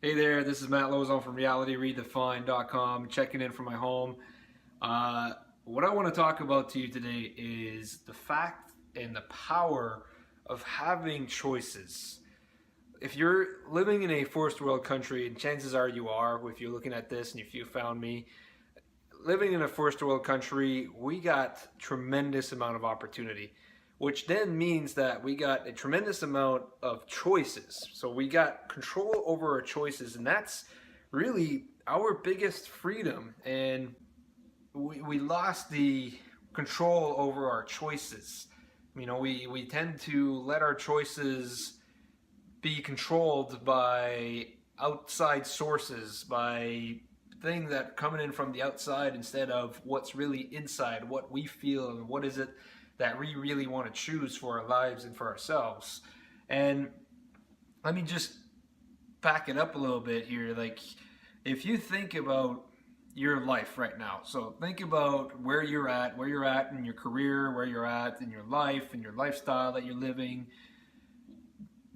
Hey there, this is Matt Lozon from RealityRedefined.com, checking in from my home. Uh, what I want to talk about to you today is the fact and the power of having choices. If you're living in a first world country, and chances are you are, if you're looking at this and if you found me, living in a first world country, we got tremendous amount of opportunity, which then means that we got a tremendous amount of choices. So we got control over our choices, and that's really our biggest freedom. And we lost the control over our choices. We tend to let our choices be controlled by outside sources, by things that coming in from the outside instead of what's really inside, what we feel, and what is it that we really want to choose for our lives and for ourselves. And let me just back it up a little bit here. Like, if you think about your life right now, so think about where you're at in your career, where you're at in your life, and your lifestyle that you're living.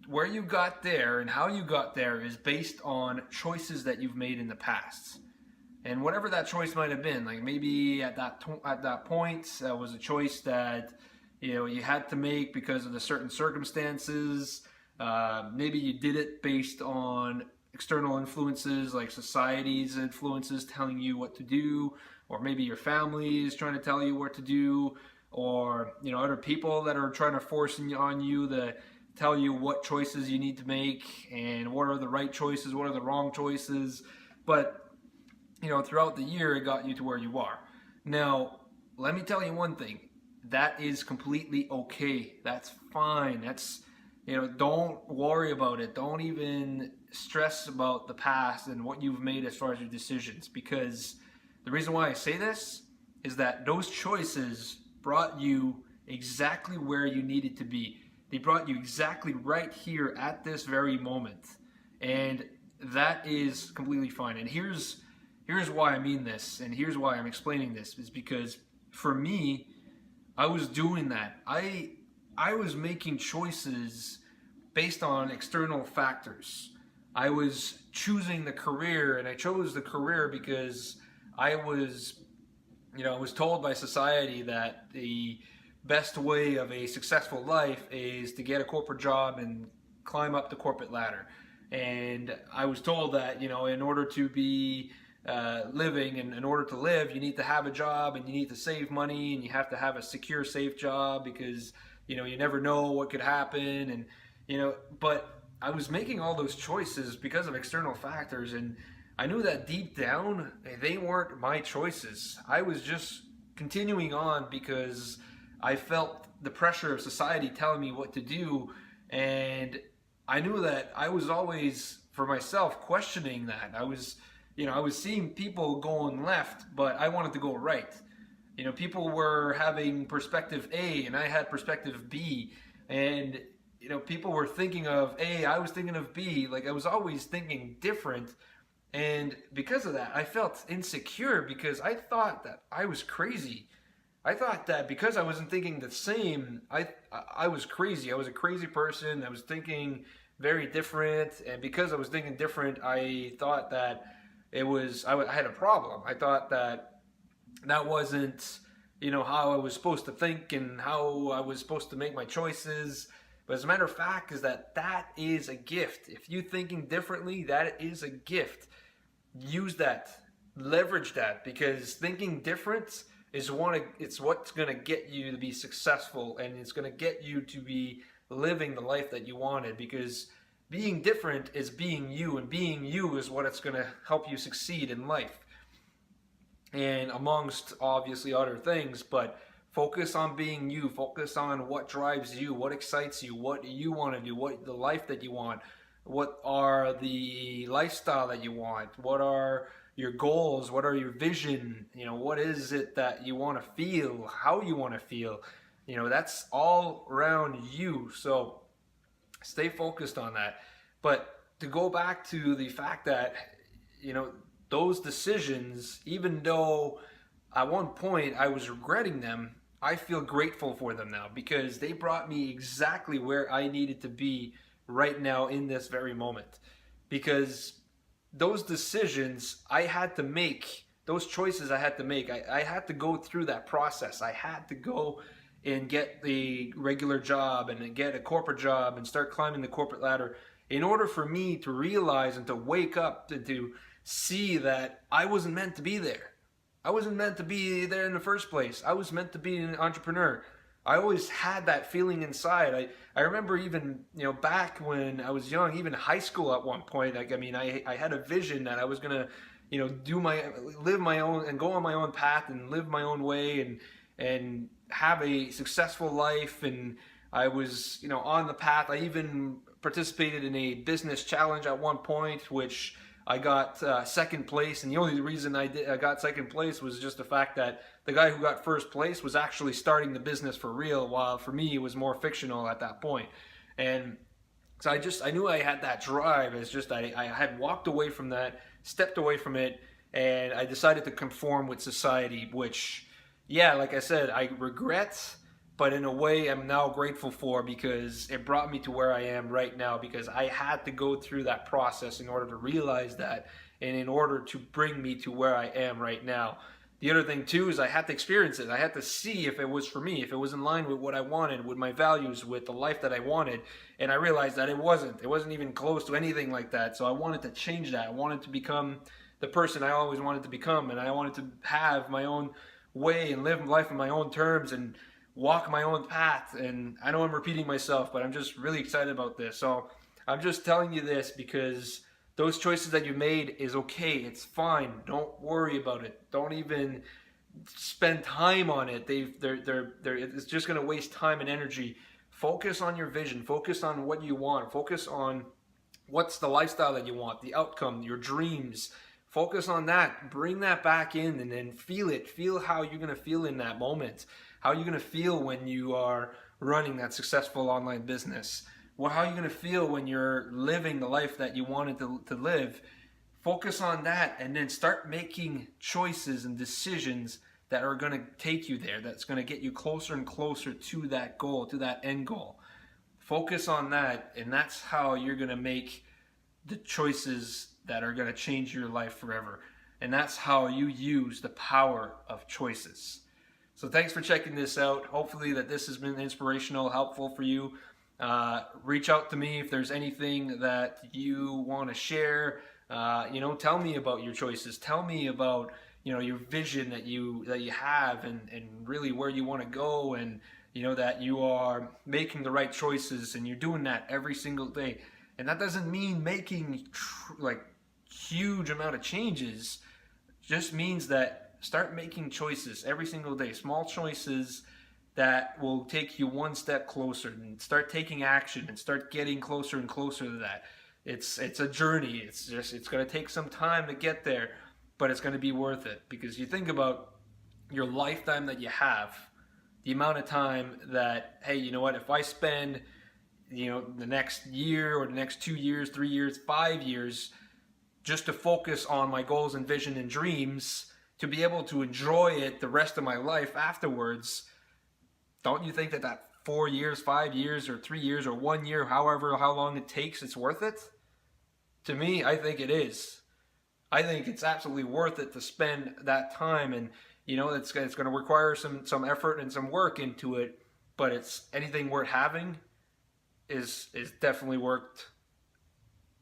Where you got there and how you got there is based on choices that you've made in the past. And whatever that choice might have been, like maybe at that point, that was a choice that you had to make because of the certain circumstances. Maybe you did it based on external influences, like society's influences telling you what to do, or maybe your family is trying to tell you what to do, or other people that are trying to force on you the tell you what choices you need to make and what are the right choices, what are the wrong choices. But throughout the year, it got you to where you are. Now, let me tell you one thing. That is completely okay. That's fine. Don't worry about it. Don't even stress about the past and what you've made as far as your decisions. Because the reason why I say this is that those choices brought you exactly where you needed to be. They brought you exactly right here at this very moment. And that is completely fine. And here's why I mean this, and here's why I'm explaining this, is because for me, I was doing that. I was making choices based on external factors. I was choosing the career, and I chose the career because I was told by society that the best way of a successful life is to get a corporate job and climb up the corporate ladder. And I was told that in order to be living, and in order to live, you need to have a job and you need to save money and you have to have a secure, safe job because you never know what could happen. And but I was making all those choices because of external factors, and I knew that deep down they weren't my choices. I was just continuing on because I felt the pressure of society telling me what to do, and I knew that I was always, for myself, questioning that. I was seeing people going left, but I wanted to go right. People were having perspective A, and I had perspective B, and people were thinking of A, I was thinking of B. Like, I was always thinking different, and because of that, I felt insecure because I thought that I was crazy. I thought that because I wasn't thinking the same, I was crazy. I was a crazy person. I was thinking very different, and because I was thinking different, I thought that I had a problem. I thought that wasn't how I was supposed to think and how I was supposed to make my choices. But as a matter of fact, is that is a gift. If you thinking differently, that is a gift. Use that, leverage that, because thinking different is it's what's going to get you to be successful, and it's going to get you to be living the life that you wanted. Because being different is being you, and being you is what it's going to help you succeed in life, and amongst obviously other things. But focus on being you, focus on what drives you, what excites you, what you want to do, what the life that you want, what are the lifestyle that you want, what are your goals, what are your vision, what is it that you want to feel, how you want to feel. That's all around you. So stay focused on that. But to go back to the fact that those decisions, even though at one point I was regretting them, I feel grateful for them now because they brought me exactly where I needed to be right now in this very moment. Because those decisions I had to make, those choices I had to make, I had to go through that process. I had to go and get the regular job and then get a corporate job and start climbing the corporate ladder in order for me to realize and to wake up and to see that I wasn't meant to be there. I wasn't meant to be there in the first place. I was meant to be an entrepreneur. I always had that feeling inside. I remember even, back when I was young, even high school at one point, like, I mean, I had a vision that I was going to, live my own and go on my own path and live my own way and have a successful life. And I was, on the path. I even participated in a business challenge at one point, which I got second place, and the only reason I got second place was just the fact that the guy who got first place was actually starting the business for real, while for me it was more fictional at that point. And so I knew I had that drive. It's just I had walked away from that, stepped away from it, and I decided to conform with society, which, yeah, like I said, I regret, but in a way I'm now grateful for, because it brought me to where I am right now, because I had to go through that process in order to realize that, and in order to bring me to where I am right now. The other thing too is I had to experience it. I had to see if it was for me, if it was in line with what I wanted, with my values, with the life that I wanted. And I realized that it wasn't. It wasn't even close to anything like that. So I wanted to change that. I wanted to become the person I always wanted to become, and I wanted to have my own way and live life on my own terms and walk my own path. And I know I'm repeating myself, but I'm just really excited about this. So I'm just telling you this because those choices that you made is okay. It's fine. Don't worry about it. Don't even spend time on it. It's just going to waste time and energy. Focus on your vision. Focus on what you want. Focus on what's the lifestyle that you want, the outcome, your dreams. Focus on that. Bring that back in and then feel it. Feel how you're going to feel in that moment. How you're going to feel when you are running that successful online business. Well, how are you going to feel when you're living the life that you wanted to live? Focus on that and then start making choices and decisions that are going to take you there, that's going to get you closer and closer to that goal, to that end goal. Focus on that, and that's how you're going to make the choices that are going to change your life forever. And that's how you use the power of choices. So thanks for checking this out. Hopefully that this has been inspirational, helpful for you. Reach out to me if there's anything that you want to share. Tell me about your choices. Tell me about, your vision that you have and really where you want to go, and, that you are making the right choices and you're doing that every single day. And that doesn't mean making huge amount of changes. It just means that start making choices every single day, small choices that will take you one step closer, and start taking action and start getting closer and closer to that. It's a journey. It's going to take some time to get there, but it's going to be worth it, because you think about your lifetime that you have, the amount of time that, hey, you know what, if I spend, the next year or the next 2 years, 3 years, 5 years just to focus on my goals and vision and dreams, to be able to enjoy it the rest of my life afterwards, don't you think that 4 years, 5 years, or 3 years, or 1 year, how long it takes, it's worth it? To me, I think it is. I think it's absolutely worth it to spend that time, and it's going to require some effort and some work into it, but it's anything worth having is definitely worth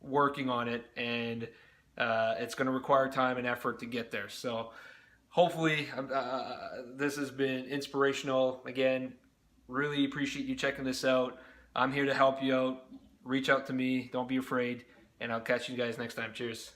working on it, and it's going to require time and effort to get there. So hopefully this has been inspirational. Again, really appreciate you checking this out. I'm here to help you out. Reach out to me. Don't be afraid. And I'll catch you guys next time. Cheers.